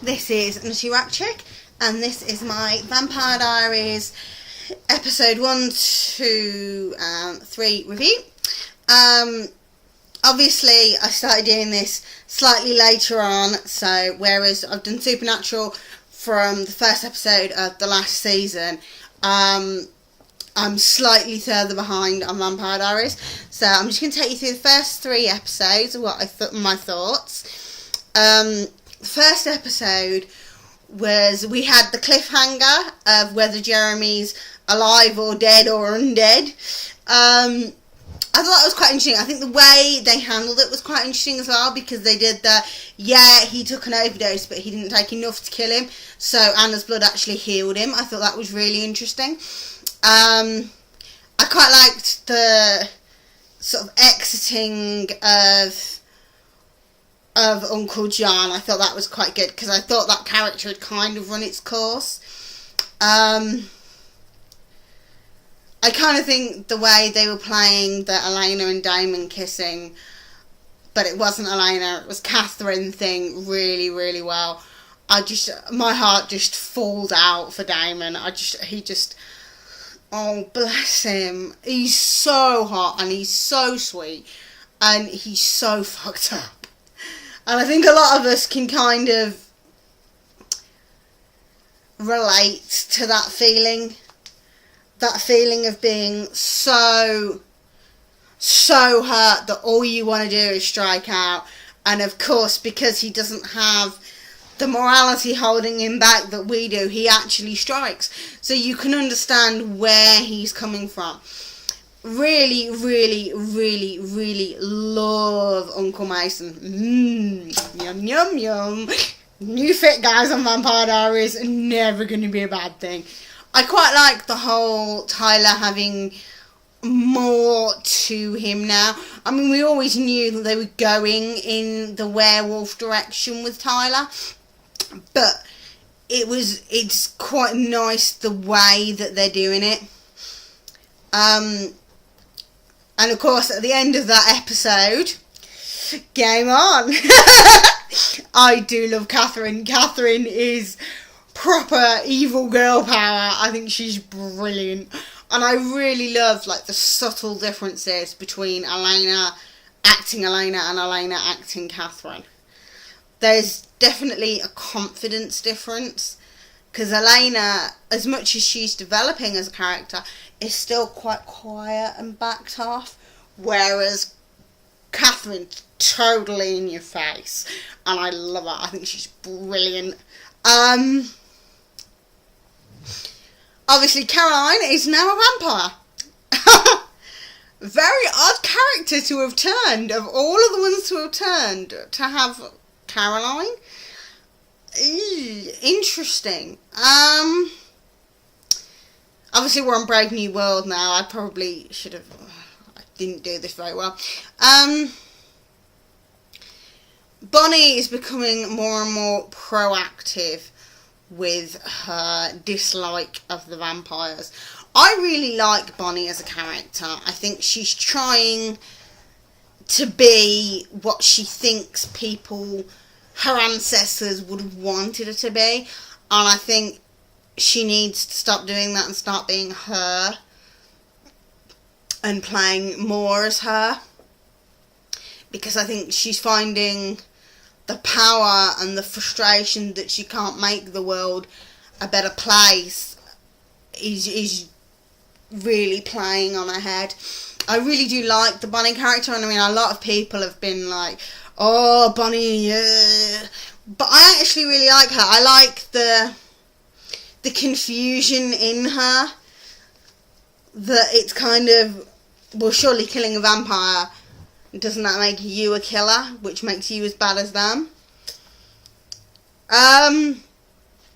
This is Nutty Ratchick, and this is my Vampire Diaries episode 1 to 3 review. Obviously, I started doing this slightly later on, so whereas I've done Supernatural from the first episode of the last season, I'm slightly further behind on Vampire Diaries. So I'm just going to take you through the first 3 episodes of what my thoughts. The first episode was, we had the cliffhanger of whether Jeremy's alive or dead or undead. I thought that was quite interesting. I think the way they handled it was quite interesting as well, because they did he took an overdose, but he didn't take enough to kill him, so Anna's blood actually healed him. I thought that was really interesting. I quite liked the sort of exiting of Uncle John. I thought that was quite good, because I thought that character had kind of run its course. I kind of think the way they were playing the Elena and Damon kissing, but it wasn't Elena, it was Katherine thing really, really well. My heart just falls out for Damon. Oh, bless him. He's so hot, and he's so sweet, and he's so fucked up. And I think a lot of us can kind of relate to that feeling. That feeling of being so hurt that all you want to do is strike out. And of course, because he doesn't have the morality holding him back that we do, he actually strikes. So you can understand where he's coming from. Really, really, really, really love Uncle Mason. Yum, yum, yum. New fit guys on Vampire Diaries, never going to be a bad thing. I quite like the whole Tyler having more to him now. I mean, we always knew that they were going in the werewolf direction with Tyler, but it's quite nice the way that they're doing it. And of course, at the end of that episode, game on. I do love Katherine. Katherine is proper evil girl power. I think she's brilliant, and I really love the subtle differences between Elena acting Elena and Elena acting Katherine. There's definitely a confidence difference, because Elena, as much as she's developing as a character, is still quite quiet and backed off, whereas Katherine's totally in your face, and I love her. I think she's brilliant. Obviously, Caroline is now a vampire. Very odd character to have turned. Of all of the ones to have turned, to have Caroline. Interesting. Obviously, we're on Brave New World now. I probably should have... I didn't do this very well. Bonnie is becoming more and more proactive with her dislike of the vampires. I really like Bonnie as a character. I think she's trying to be what she thinks her ancestors would have wanted her to be, and I think she needs to stop doing that and start being her and playing more as her, because I think she's finding the power and the frustration that she can't make the world a better place is really playing on her head. I really do like the Bonnie character, and I mean, a lot of people have been like, oh, Bonnie, but I actually really like her. I like the confusion in her, that it's kind of, well, surely killing a vampire, doesn't that make you a killer, which makes you as bad as them?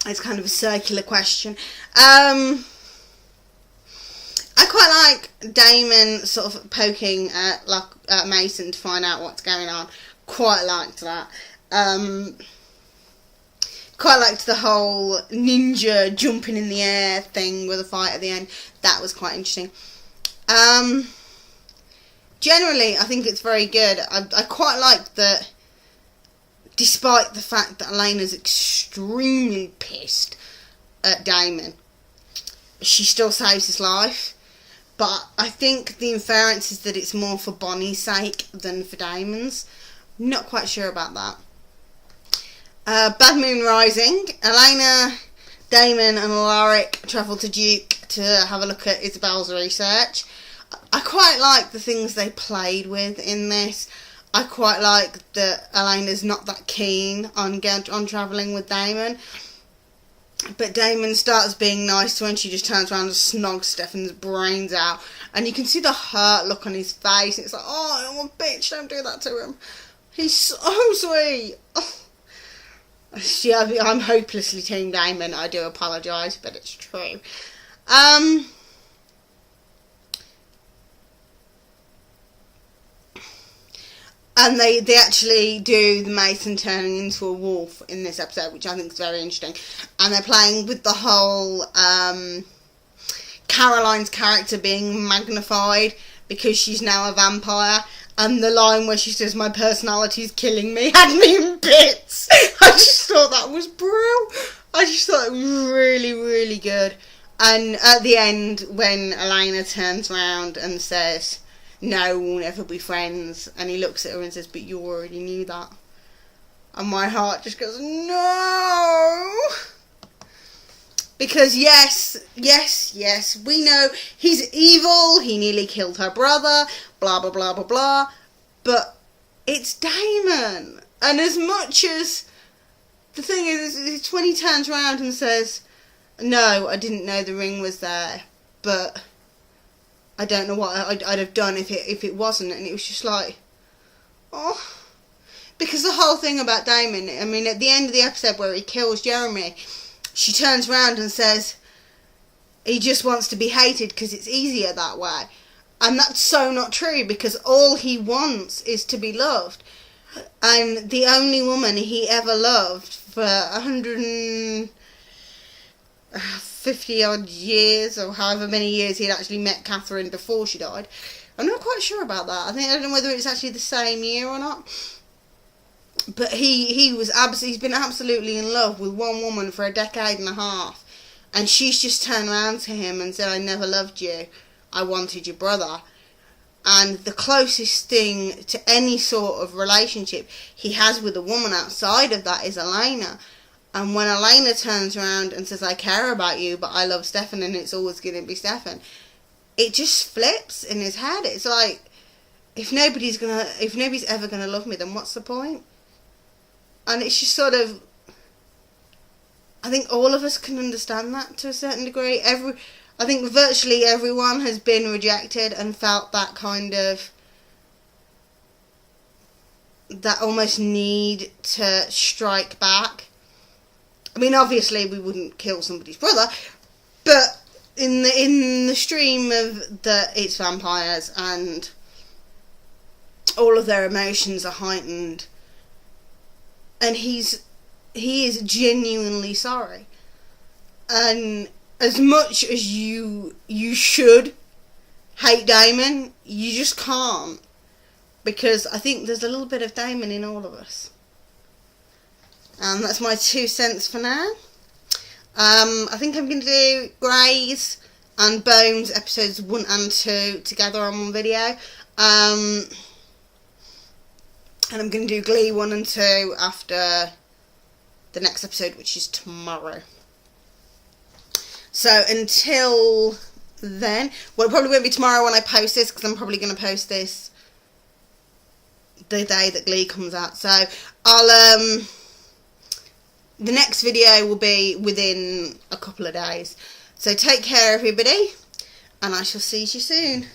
It's kind of a circular question. I quite like Damon sort of poking at Mason to find out what's going on. Quite liked that. Quite liked the whole ninja jumping in the air thing with a fight at the end. That was quite interesting. Generally, I think it's very good. I quite like that despite the fact that Elena's extremely pissed at Damon, she still saves his life. But I think the inference is that it's more for Bonnie's sake than for Damon's. Not quite sure about that. Bad Moon Rising. Elena, Damon and Alaric travel to Duke to have a look at Isabel's research. I quite like the things they played with in this. I quite like that Elena's not that keen on travelling with Damon. But Damon starts being nice to her and she just turns around and snogs Stefan's brains out. And you can see the hurt look on his face. It's like, oh, I'm a bitch, don't do that to him. He's so sweet. Oh. See, I'm hopelessly Team Damon. I do apologise, but it's true. And they actually do the Mason turning into a wolf in this episode, which I think is very interesting. And they're playing with the whole Caroline's character being magnified because she's now a vampire. And the line where she says, "My personality's killing me," had me in bits. I just thought that was brilliant. I just thought it was really, really good. And at the end, when Elena turns around and says, "No, we'll never be friends," and he looks at her and says, "But you already knew that." And my heart just goes, no! Because yes, we know he's evil, he nearly killed her brother, blah, blah, blah, blah, blah. But it's Damon. And as much as... The thing is when he turns around and says, "No, I didn't know the ring was there, but I don't know what I'd have done if it wasn't," and it was just like, oh. Because the whole thing about Damon, I mean, at the end of the episode where he kills Jeremy, she turns around and says he just wants to be hated because it's easier that way. And that's so not true, because all he wants is to be loved. And the only woman he ever loved for 150 odd years, or however many years he'd actually met Katherine before she died. I'm not quite sure about that. I don't know whether it's actually the same year or not. But he's been absolutely in love with one woman for a decade and a half. And she's just turned around to him and said, "I never loved you. I wanted your brother." And the closest thing to any sort of relationship he has with a woman outside of that is Elena. And when Elena turns around and says, "I care about you, but I love Stefan and it's always going to be Stefan," it just flips in his head. It's like, if nobody's ever gonna love me, then what's the point? And it's just sort of, I think all of us can understand that to a certain degree. I think virtually everyone has been rejected and felt that kind of, that almost need to strike back. I mean, obviously we wouldn't kill somebody's brother, but in the stream of it's vampires and all of their emotions are heightened, and he is genuinely sorry. And as much as you should hate Damon, you just can't, because I think there's a little bit of Damon in all of us. And that's my 2 cents for now. I think I'm going to do Greys and Bones episodes 1 and 2 together on one video. And I'm going to do Glee 1 and 2 after the next episode, which is tomorrow. So until then, well, it probably won't be tomorrow when I post this, because I'm probably going to post this the day that Glee comes out. So the next video will be within a couple of days. So take care, everybody, and I shall see you soon.